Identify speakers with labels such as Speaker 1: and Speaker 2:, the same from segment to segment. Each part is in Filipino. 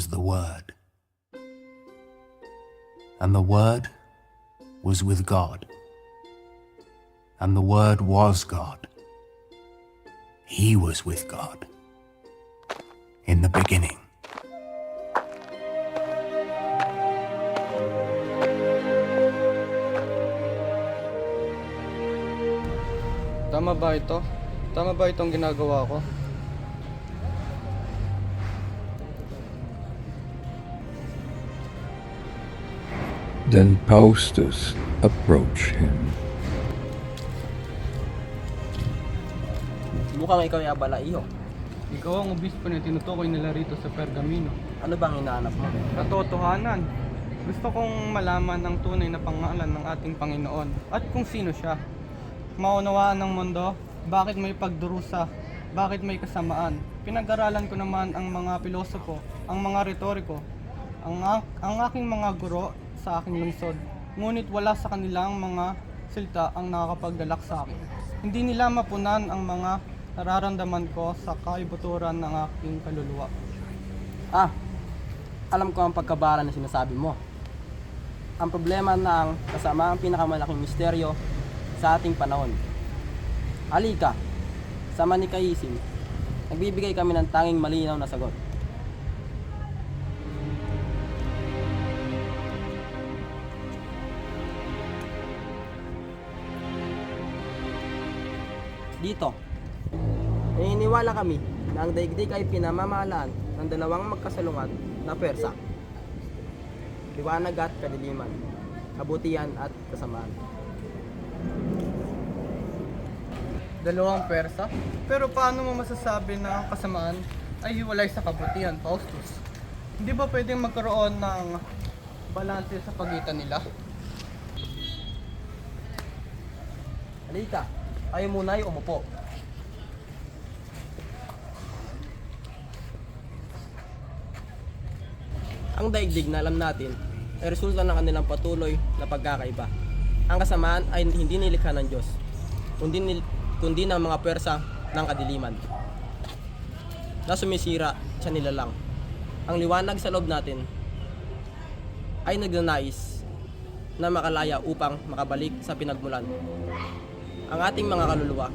Speaker 1: was the Word, and the Word was with God, and the Word was God. He was with God in the beginning.
Speaker 2: Tama ba ito? Tama ba itong ginagawa ko?
Speaker 3: Then Faustus approached him.
Speaker 4: Mukhang ikaw ay abala, iho.
Speaker 2: Ikaw ang obispo na tinutukoy nila rito sa Pergamino.
Speaker 4: Ano bang hinahanap mo?
Speaker 2: Katotohanan. Gusto kong malaman ang tunay na pangalan ng ating Panginoon at kung sino siya. Maunawaan ng mundo, bakit may pagdurusa, bakit may kasamaan. Pinag-aralan ko naman ang mga pilosopo, ang mga retoriko, ang aking mga guro sa aking lungsod. Ngunit wala sa kanilang mga silta ang nakakapagdalak sa akin. Hindi nila mapunan ang mga nararamdaman ko sa kaibuturan ng aking kaluluwa.
Speaker 4: Alam ko ang pagkabara na sinasabi mo. Ang problema na ang kasama ang pinakamalaking misteryo sa ating panahon. Halika, sa Manikaisim, nagbibigay kami ng tanging malinaw na sagot. Dito, naniniwala kami na ang daigdig ay pinamamahalaan ng dalawang magkasalungat na pwersa. Liwanag at kadiliman, kabutihan at kasamaan.
Speaker 2: Dalawang persa? Pero paano mo masasabi na ang kasamaan ay hiwalay sa kabutihan, Faustus? Hindi ba pwedeng magkaroon ng balanse sa pagitan nila?
Speaker 4: Halika, tayo muna ay umupo. Ang daigdig na alam natin ay resulta ng kanilang patuloy na pagkakaiba. Ang kasamaan ay hindi nilikha ng Diyos, kundi ng mga pwersa ng kadiliman na sumisira sa nilalang. Ang liwanag sa loob natin ay nagnanais na makalaya upang makabalik sa pinagmulan. Ang ating mga kaluluwa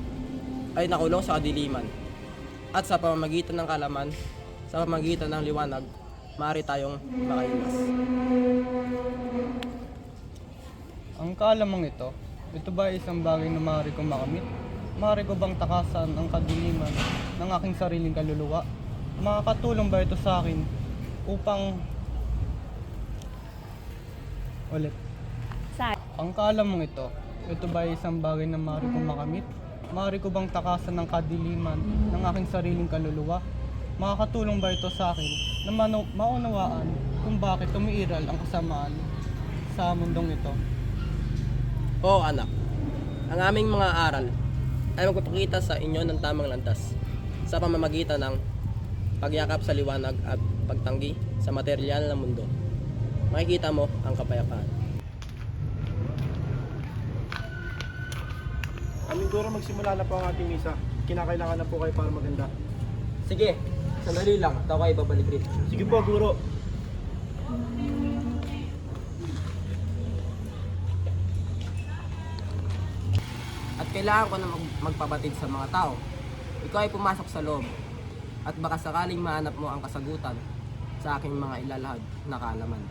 Speaker 4: ay nakulong sa kadiliman at sa pamamagitan ng kalaman, sa pamamagitan ng liwanag, maaari tayong makaiwas.
Speaker 2: Ang kaalamang ito ba ay isang bagay na maaari kong makamit? Maaari ko bang takasan ang kadiliman ng aking sariling kaluluwa? Makakatulong ba ito sa akin upang... Ulit. Ang kaalamang ito ba ay isang bagay na maaari kong makamit? Maaari ko bang takasan ng kadiliman ng aking sariling kaluluwa? Makakatulong ba ito sa akin na maunawaan kung bakit umiiral ang kasamaan sa mundong ito?
Speaker 4: Oo anak, ang aming mga aral ay magpapakita sa inyo ng tamang landas sa pamamagitan ng pagyakap sa liwanag at pagtanggi sa materyal ng mundo. Makikita mo ang kapayapaan.
Speaker 5: Aming guro, magsimula na po ang ating misa. Kinakailangan na po kayo para maganda.
Speaker 4: Sige, sandali lang, tayo kayo babalik rin.
Speaker 5: Sige po, guro.
Speaker 4: At kailangan ko na magpabatid sa mga tao. Ikaw ay pumasok sa loob at baka sakaling mahanap mo ang kasagutan sa aking mga ilalahad na kaalaman.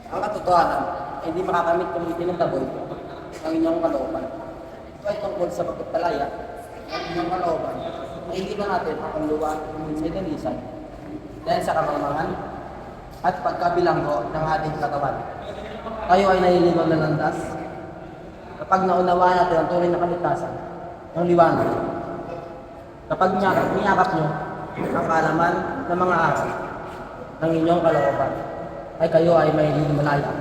Speaker 4: Ang katotohanan ay hindi makakamit kung itinataboy ang inyong kalooban. Ito ay tungkol sa pagpapalaya ng inyong kalooban na hindi na natin ang panluwa sa idalisan dahil sa kamangmangan at pagkabilanggo ng ating katawan. Tayo ay naliligaw na landas kapag naunawaan natin ang tunay na kaligtasan ng liwanag. Kapag niyakap nyo ang kaalaman ng mga aral ng inyong kalooban, ay kayo ay may malaya.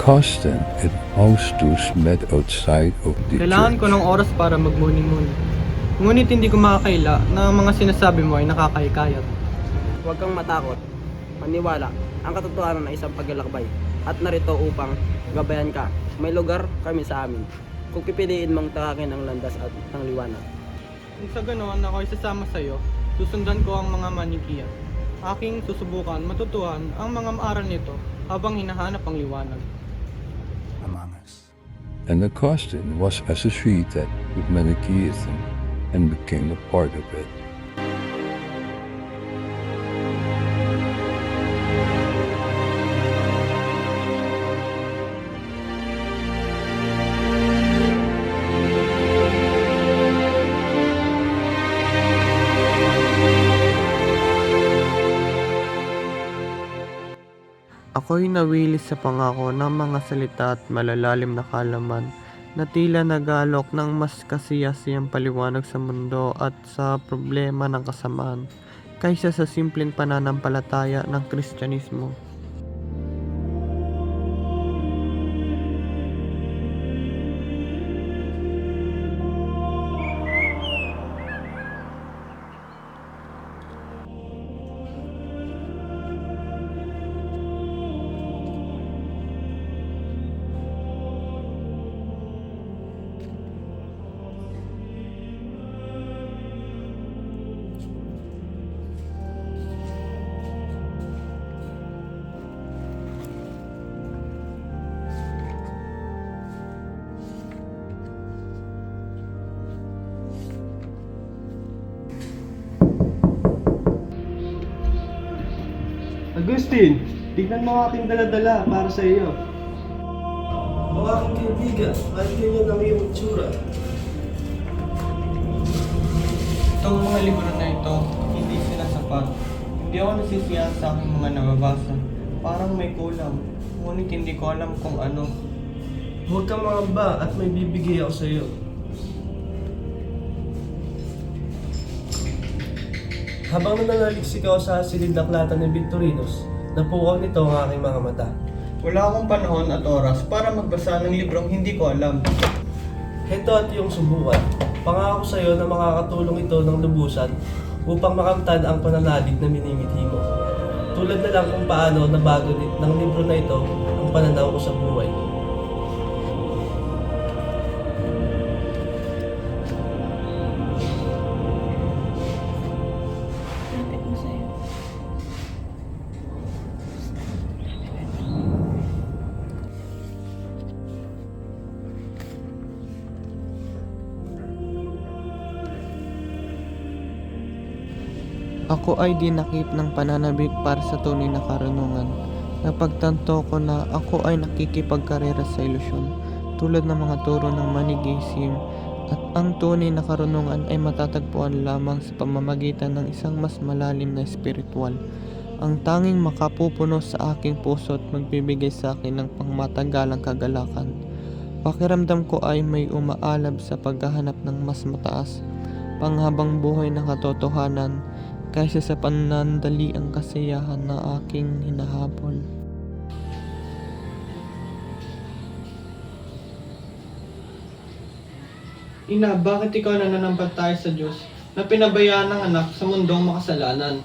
Speaker 3: Costin and Faustus met outside of the
Speaker 2: Kailangan ko
Speaker 3: church.
Speaker 2: ng oras para magmuni-muni. Ngunit hindi ko makakaila na ang mga sinasabi mo ay nakakahikayat.
Speaker 6: Huwag kang matakot. Maniwala, ang katotohanan ay isang paglalakbay. At narito upang gabayan ka. May lugar kami sa amin. Kung pipiliin mong takakin ang landas at ang liwanag.
Speaker 2: Kung sa ganoon ako isasama sa iyo, susundan ko ang mga manikiya. Aking susubukan matutuhan ang mga maaral nito habang hinahanap ang liwanag.
Speaker 1: among us.
Speaker 3: And Augustine was associated with Manichaeism and became a part of it.
Speaker 2: Ako'y nawilis sa pangako ng mga salita at malalalim na kaalaman na tila nagalok ng mas kasiyasiyang paliwanag sa mundo at sa problema ng kasamaan kaysa sa simpleng pananampalataya ng Kristyanismo.
Speaker 5: Agustin, tignan mo ang aking dala-dala para sa iyo.
Speaker 7: Ang aking kaibigan, kahit ganyan ang iyong itsura.
Speaker 2: Itong mga libro na ito, hindi sila sapat. Hindi ako nasisiyahan sa aking mga nababasa. Parang may kulang, ngunit hindi ko alam kung ano.
Speaker 7: Huwag kang mangamba at may bibigay ako sa iyo. Habang nananaliksik ako sa silid na klata ni Victorinos, napukaw nito ang aking mga mata.
Speaker 2: Wala akong panahon at oras para magbasa ng librong hindi ko alam.
Speaker 7: Heto at iyong subukan. Pangako sa iyo na makakatulong ito ng lubusan upang makamtan ang pananalig na minimithi mo. Tulad na lang kung paano nabago ng libro na ito ang pananaw ko sa buhay.
Speaker 2: Ako ay dinakip ng pananabik para sa tunay na karunungan. Napagtanto ko na ako ay nakikipagkarera sa ilusyon, tulad ng mga turo ng Manichaeism, at ang tunay na karunungan ay matatagpuan lamang sa pamamagitan ng isang mas malalim na espiritual. Ang tanging makapupuno sa aking puso at magbibigay sa akin ng pangmatagalang kagalakan. Pakiramdam ko ay may umaalab sa paghahanap ng mas mataas, panghabang buhay na katotohanan, kaysa sa panandaliang kasiyahan na aking hinahabol. Ina, bakit ikaw nananampalataya sa Diyos na pinabayaan ng anak sa mundong makasalanan?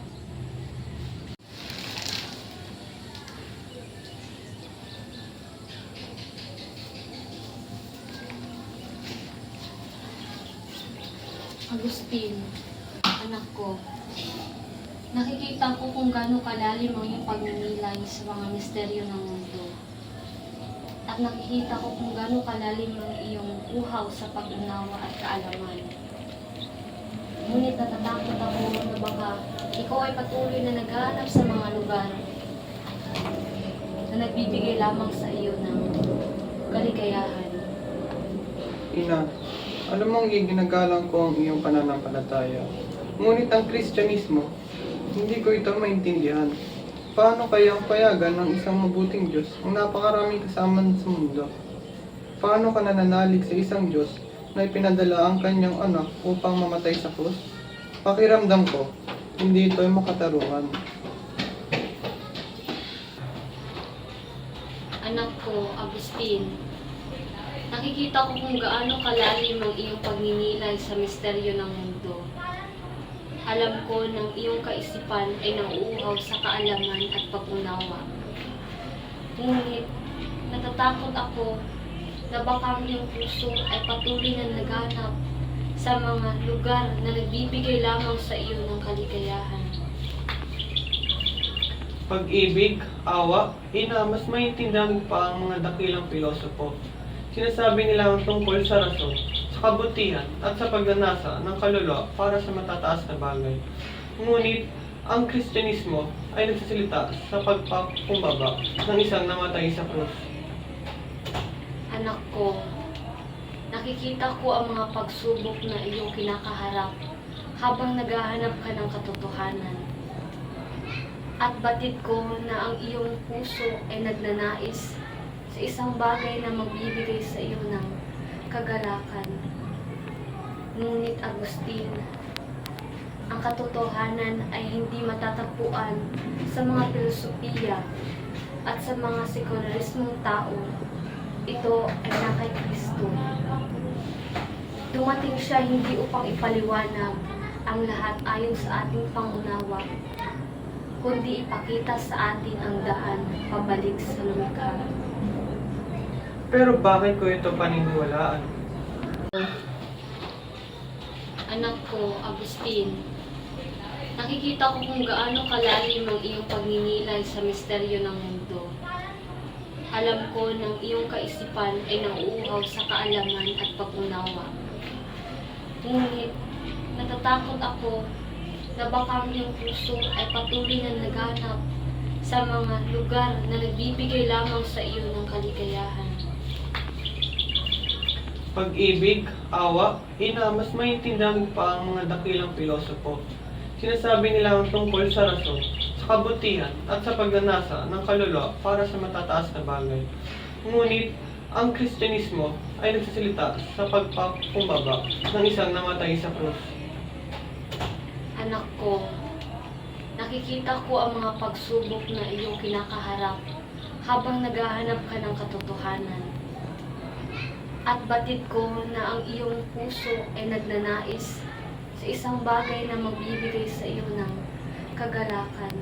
Speaker 8: Agustin, anak ko, nakikita ko kung gaano kalalim ang iyong pagninilay sa mga misteryo ng mundo. At nakikita ko kung gaano kalalim ang iyong uhaw sa pag-unawa at kaalaman. Ngunit natatakot ako na baka ikaw ay patuloy na naghahanap sa mga lugar na nagbibigay lamang sa iyo ng kaligayahan.
Speaker 2: Ina, alam mong ginagalang ko ang iyong pananampalataya. Ngunit ang Kristyanismo, hindi ko ito maintindihan. Paano kaya ang payagan ng isang mabuting Diyos ang napakaraming kasama sa mundo? Paano ka nananalig sa isang Diyos na ipinadala ang kanyang anak upang mamatay sa krus? Pakiramdam ko, hindi ito ay makatarungan.
Speaker 8: Anak ko, Agustin, nakikita ko kung gaano kalalim ang iyong pagninilay sa misteryo ng mundo. Alam ko ng iyong kaisipan ay nauuhaw sa kaalaman at pag-unawa. Ngunit, natatakot ako na baka ang iyong puso ay patuloy na naghanap sa mga lugar na nagbibigay lamang sa iyo ng kaligayahan.
Speaker 2: Pag-ibig, awa, mas maintindihan pa ang mga dakilang pilosopo. Sinasabi nila ang tungkol sa rason, sa kabutihan at sa pagnanasa ng kaluluwa para sa matataas na bagay. Ngunit, ang Kristyanismo ay nagsasalita sa pagpakumbaba ng isang namatay sa krus.
Speaker 8: Anak ko, nakikita ko ang mga pagsubok na iyong kinakaharap habang naghahanap ka ng katotohanan. At batid ko na ang iyong puso ay nagnanais sa isang bagay na magbibigay sa iyo ng kagalakan. Ngunit Agustin, ang katotohanan ay hindi matatagpuan sa mga filosofiya at sa mga sekularismong tao. Ito ay na kay Kristo. Dumating siya hindi upang ipaliwanag ang lahat ayon sa ating pangunawa, kundi ipakita sa atin ang daan pabalik sa lumikha.
Speaker 2: Pero bakit ko ito paniniwalaan?
Speaker 8: Anak ko, Agustin, nakikita ko kung gaano kalalim ang iyong pagninilay sa misteryo ng mundo. Alam ko ng iyong kaisipan ay nauuhaw sa kaalaman at pag-unawa. Ngunit, natatakot ako na baka ang iyong puso ay patuloy na naghanap sa mga lugar na nagbibigay lamang sa iyo ng kaligayahan.
Speaker 2: Pag-ibig, awa, mas maintindihan pa ang mga dakilang pilosopo. Sinasabi nila ang tungkol sa rason, sa kabutihan at sa pagnanasa ng kaluluwa para sa matataas na bagay. Ngunit, ang Kristyanismo ay nagsasalita sa pagpakumbaba ng isang namatay sa krus.
Speaker 8: Anak ko, nakikita ko ang mga pagsubok na iyong kinakaharap habang naghahanap ka ng katotohanan. At batid ko na ang iyong puso ay nagnanais sa isang bagay na magbibigay sa iyo ng kagalakan.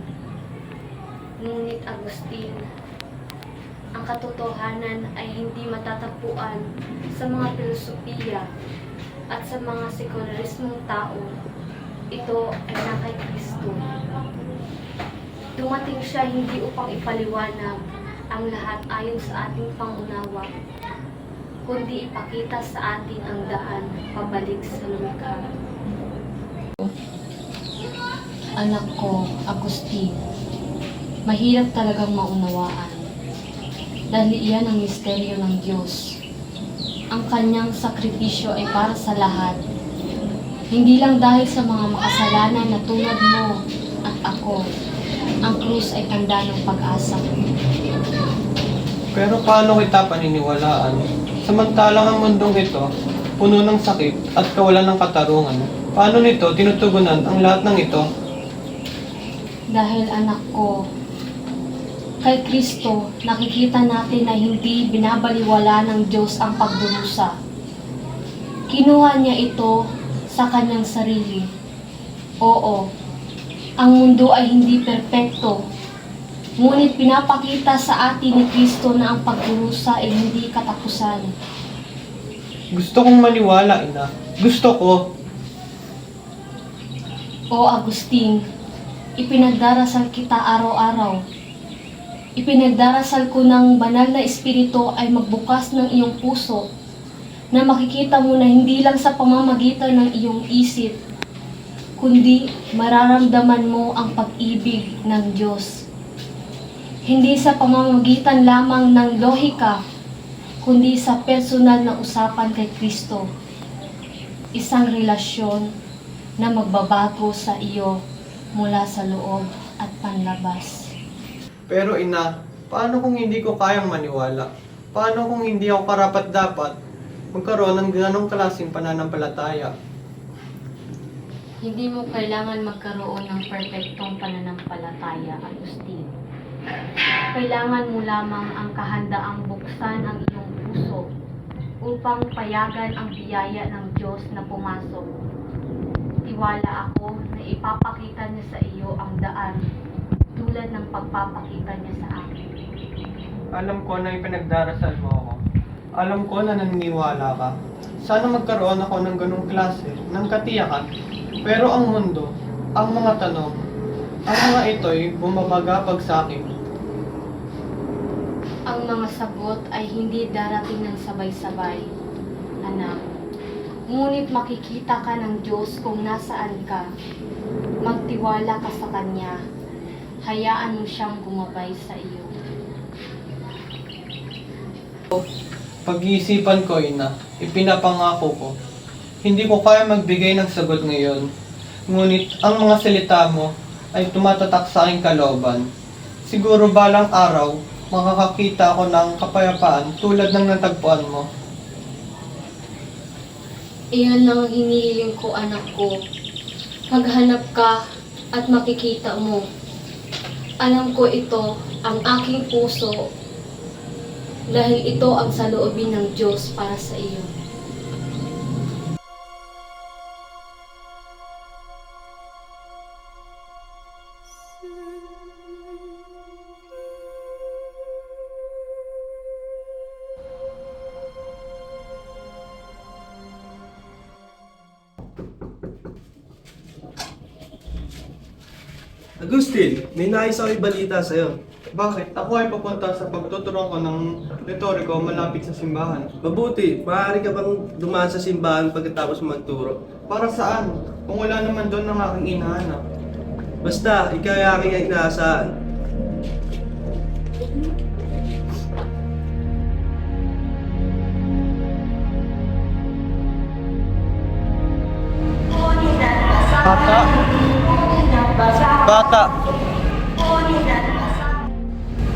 Speaker 8: Ngunit Agustin, ang katotohanan ay hindi matatagpuan sa mga filosofiya at sa mga sekularismong tao. Ito ay na kay Kristo. Dumating siya hindi upang ipaliwanag ang lahat ayon sa ating pangunawa, kundi ipakita sa atin ang daan pabalik sa lumikha. Anak ko, Agustin, mahirap talagang maunawaan dahil iyan ang misteryo ng Diyos. Ang kanyang sakripisyo ay para sa lahat, hindi lang dahil sa mga makasalanan na tulad mo at ako. Ang krus ay tanda ng pag-asa.
Speaker 2: Pero paano kita paniniwalaan? Samantalang ang mundong ito, puno ng sakit at kawalan ng katarungan. Paano nito tinutugunan ang lahat ng ito?
Speaker 8: Dahil anak ko, kay Kristo, nakikita natin na hindi binabaliwala ng Diyos ang pagdurusa. Kinuha niya ito sa kanyang sarili. Oo, ang mundo ay hindi perpekto, ngunit pinapakita sa atin ni Kristo na ang pagdurusa ay hindi katapusan.
Speaker 2: Gusto kong maniwala, ina. Gusto ko.
Speaker 8: O Agustin, ipinagdarasal kita araw-araw. Ipinagdarasal ko ng banal na espiritu ay magbukas ng iyong puso na makikita mo na hindi lang sa pamamagitan ng iyong isip, kundi mararamdaman mo ang pag-ibig ng Diyos. Hindi sa pamamagitan lamang ng lohika, kundi sa personal na usapan kay Kristo. Isang relasyon na magbabago sa iyo mula sa loob at panlabas.
Speaker 2: Pero ina, paano kung hindi ko kayang maniwala? Paano kung hindi ako karapat-dapat magkaroon ng ganong klaseng pananampalataya?
Speaker 8: Hindi mo kailangan magkaroon ng perpektong pananampalataya, Agustin. Kailangan mo lamang ang kahandaang buksan ang iyong puso upang payagan ang biyaya ng Diyos na pumasok. Tiwala ako na ipapakita niya sa iyo ang daan tulad ng pagpapakita niya sa akin.
Speaker 2: Alam ko na ipinagdarasal mo ako. Alam ko na naniniwala ka. Sana magkaroon ako ng ganong klase ng katiyakan. Pero ang mundo, ang mga tanong, ang mga ito'y bumabagabag sa akin.
Speaker 8: Ang mga sagot ay hindi darating ng sabay-sabay, anak. Ngunit makikita ka ng Diyos kung nasaan ka. Magtiwala ka sa Kanya. Hayaan mo siyang gumabay sa iyo.
Speaker 2: Pag-iisipan ko, ina, ipinapangako ko. Hindi ko kaya magbigay ng sagot ngayon. Ngunit ang mga salita mo ay tumatatak sa aking kalooban. Siguro balang araw, makakakita ako ng kapayapaan tulad ng natagpuan mo.
Speaker 8: Iyan ang hinihiling ko, anak ko. Maghanap ka at makikita mo. Alam ko ito ang aking puso dahil ito ang saloobin ng Diyos para sa iyo.
Speaker 7: Agustin, may nais ako ibalita sa'yo.
Speaker 2: Bakit? Ako ay papunta sa pagtuturuan ko ng retoriko malapit sa simbahan.
Speaker 7: Mabuti, maaari ka bang dumaan sa simbahan pagkatapos magturo?
Speaker 2: Para saan? Kung wala naman doon ang aking inahanap.
Speaker 7: Basta, ikaw ay aking inaasahan.
Speaker 2: Bata? Bata?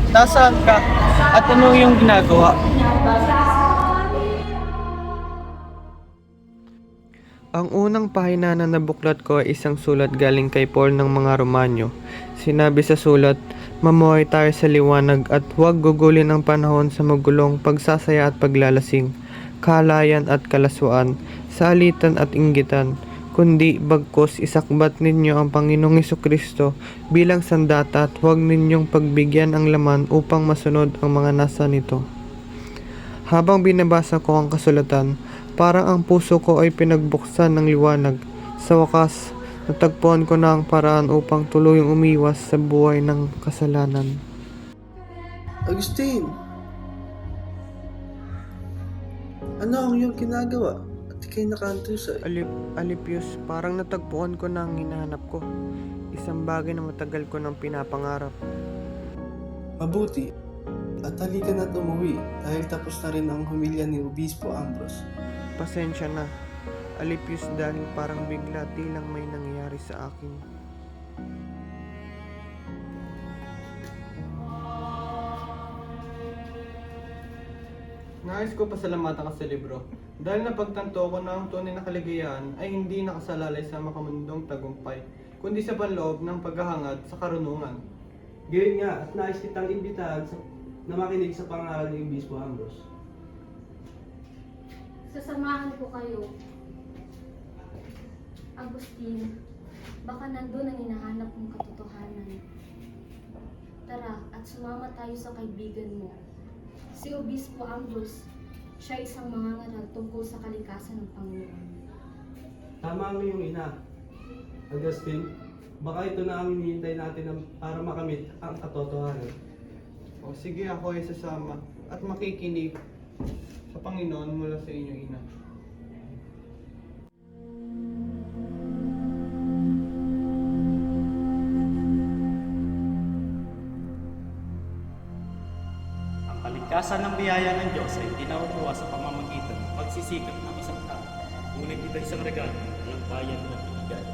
Speaker 2: Nasaan ka? At ano yung ginagawa? Ang unang pahina na nabuklat ko ay isang sulat galing kay Paul ng mga Romanyo. Sinabi sa sulat, mamuhay tayo sa liwanag at huwag gugulin ang panahon sa magulong pagsasaya at paglalasing, kahalayan at kalaswaan, salitan at inggitan, kundi bagkus isakbat ninyo ang Panginoong Hesukristo bilang sandata at huwag ninyong pagbigyan ang laman upang masunod ang mga nasa nito. Habang binabasa ko ang kasulatan, parang ang puso ko ay pinagbuksan ng liwanag. Sa wakas, natagpuan ko na ang paraan upang tuluyang umiwas sa buhay ng kasalanan.
Speaker 7: Agustin! Ano ang iyong ginagawa? At ikay nakaantusay.
Speaker 2: Alipius, parang natagpuan ko na ang hinahanap ko. Isang bagay na matagal ko nang pinapangarap.
Speaker 7: Mabuti. At halika na't umuwi dahil tapos na rin ang humilya ni Obispo Ambrose.
Speaker 2: Pasensya na, Alipius, dahil parang bigla tilang may nangyayari sa akin. Nais ko pasalamatan ka sa libro dahil napagtanto ko na ang tunay na kaligayahan ay hindi nakasalalay sa makamundong tagumpay, kundi sa panloob ng paghahangad sa karunungan.
Speaker 7: Gayon nga at nais kitang imbitahan na makinig sa pangaral ni Obispo Ambrose.
Speaker 8: Sasamahan ko kayo. Agustin, baka nandun ang hinahanap mong katotohanan. Tara at sumama tayo sa kaibigan mo. Si Obispo Ambrose, siya isang mangangaral tungkol sa kalikasan ng Panginoon.
Speaker 7: Tama mo yung ina. Agustin, baka ito na ang hinihintay natin para makamit ang katotohanan.
Speaker 2: O sige, ako ay sasama at makikinig sa Panginoon mula sa inyo, ina.
Speaker 9: Ang kaligtasan ng biyaya ng Diyos ay hindi nakukuha sa pamamagitan ng pagsisikap ng isang tao, ngunit ito isang regalo ng bayan ng ibigay.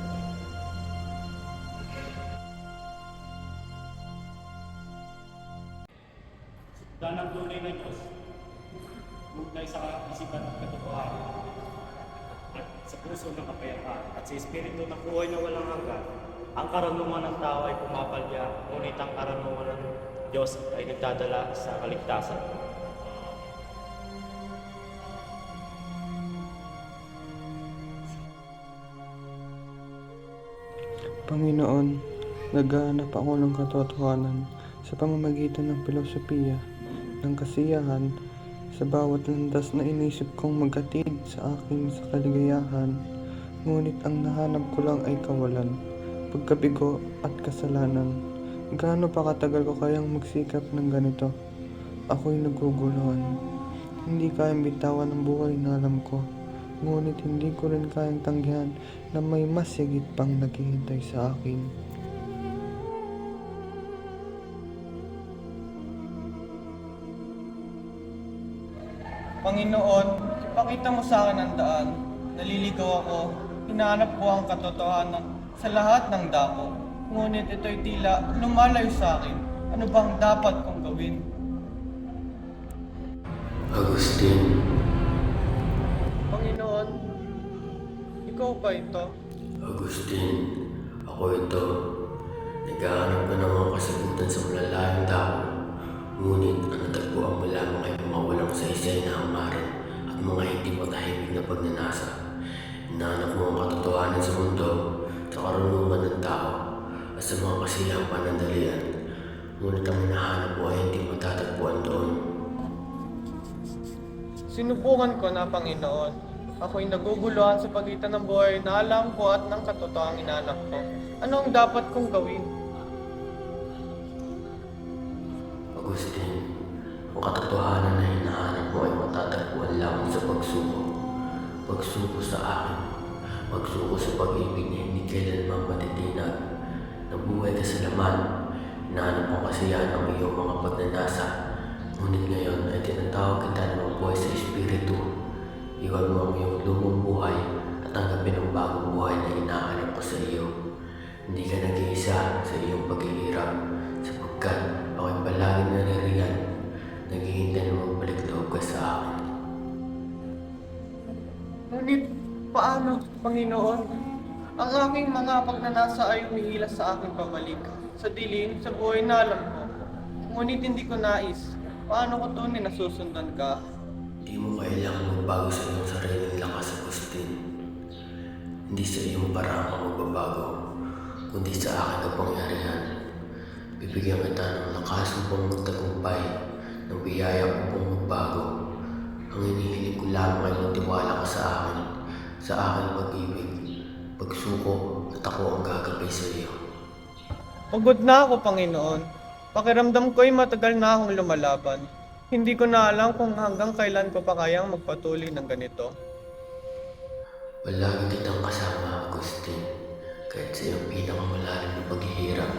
Speaker 9: Sundan ang tunay na Diyos, buklay sa isipan ng katotohanan, at sa puso ng kapayapaan, at sa espiritu ng buhay na walang hanggan. Ang karunungan ng tao ay pumapalya, ngunit ang karunungan ng Diyos ay nagdadala sa kaligtasan.
Speaker 2: Panginoon, naghahanap ako ng katotohanan sa pamamagitan ng filosofiya, ng kasiyahan, sa bawat landas na inisip kong maghatid sa akin sa kaligayahan. Ngunit ang nahanap ko lang ay kawalan, pagkabigo at kasalanan. Gaano pa katagal ko kayang magsikap ng ganito? Ako'y naguguluhan. Hindi kayang bitawan ang buhay na alam ko. Ngunit hindi ko rin kayang tanggihan na may mas higit pang naghihintay sa akin. Panginoon, ipakita mo sa akin ang daan. Naliligaw ako, hinahanap ko ang katotohanan sa lahat ng dako. Ngunit ito'y tila lumalayo sa akin. Ano bang dapat kong gawin?
Speaker 10: Agustin,
Speaker 2: Panginoon, ikaw ba ito?
Speaker 10: Agustin, ako ito. Naghahanap ka ng mga kasagutan sa malalayong tao. Ngunit ang natagpuan mo lamang ay mga walang saysay na hamaran at mga hindi matahimik na pagnanasa. Hinahanap mo ang katotohanan sa mundo, sa karunungan ng tao, at sa mga kasiyang panandalian. Ngunit ang hinahanap mo ay hindi matatagpuan doon.
Speaker 2: Sinubukan ko na, Panginoon. Ako'y naguguluhan sa pagitan ng buhay na alam ko at ng katotoang inanak ko. Ano ang dapat kong gawin?
Speaker 10: Agustin, ang katotohanan na hinahanap mo ay matatagpuan lamang sa pagsuko. Pagsuko sa akin, pagsuko sa pag-ibig na hindi kailanman matitinag. Nabuhay ka sa laman, hinahanap mo kasiyahan ng iyong mga pagnanasa. Ngunit ngayon ay tinatawag kita na mabuhay sa Espiritu. Iwan mo ang iyong lumang buhay at tanggapin ang bagong buhay na hinahanap ko sa iyo. Hindi ka nag-iisa sa iyong paghihirap sapagkat ako'y palaging naririyan, naghihintay na magbalik loob ka sa akin.
Speaker 2: Ngunit paano, Panginoon? Ang aking mga pagnanasa ay umihila sa aking pabalik. Sa dilim, sa buhay na alam ko. Ngunit hindi ko nais. Paano ko tunay nasusundan ka?
Speaker 10: Hindi mo kailangang magbago sa iyong sariling lakas, Agustin. Hindi sa iyong parang ka magbabago, kundi sa aking kapangyarihan. Bibigyan kita ng lakas upang magtagumpay, ng biyaya upang magbago. Ang hinihiling ko lamang ay magtiwala ka sa aking pag-ibig, pagsuko at ako ang gagabay sa iyo.
Speaker 2: Pagod na ako, Panginoon. Pakiramdam ko'y matagal na akong lumalaban. Hindi ko na alam kung hanggang kailan ko pa kayang magpatuloy ng ganito.
Speaker 10: Palagi kitang kasama, Agustin. Kahit sa iyong pinakamalalim na paghihirap,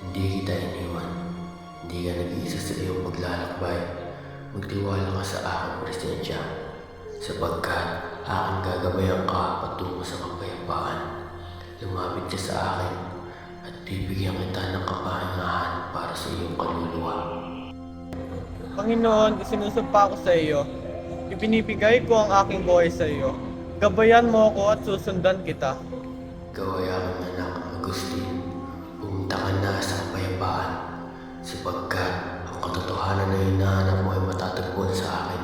Speaker 10: hindi kita iniwan. Hindi ka nag-iisa sa iyong paglalakbay. Magtiwala ka sa aking presensya, sapagkat aking gagabayan ka patungo sa kapayapaan. Lumapit ka sa akin at bibigyan kita ng kapahingahan para sa iyong kaluluwa.
Speaker 2: Panginoon, isinusumpa ko sa iyo. Ipinibigay ko ang aking buhay sa iyo. Gabayan mo ako at susundan kita.
Speaker 10: Ikaw ay aking anak, Agustin. Pumunta ka na sa kapayapaan, sapagkat ang katotohanan na hinahanap mo ay matatagpuan sa akin.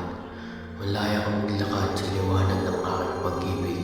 Speaker 10: Malaya kang maglakad sa liwanag ng aking pag-ibig.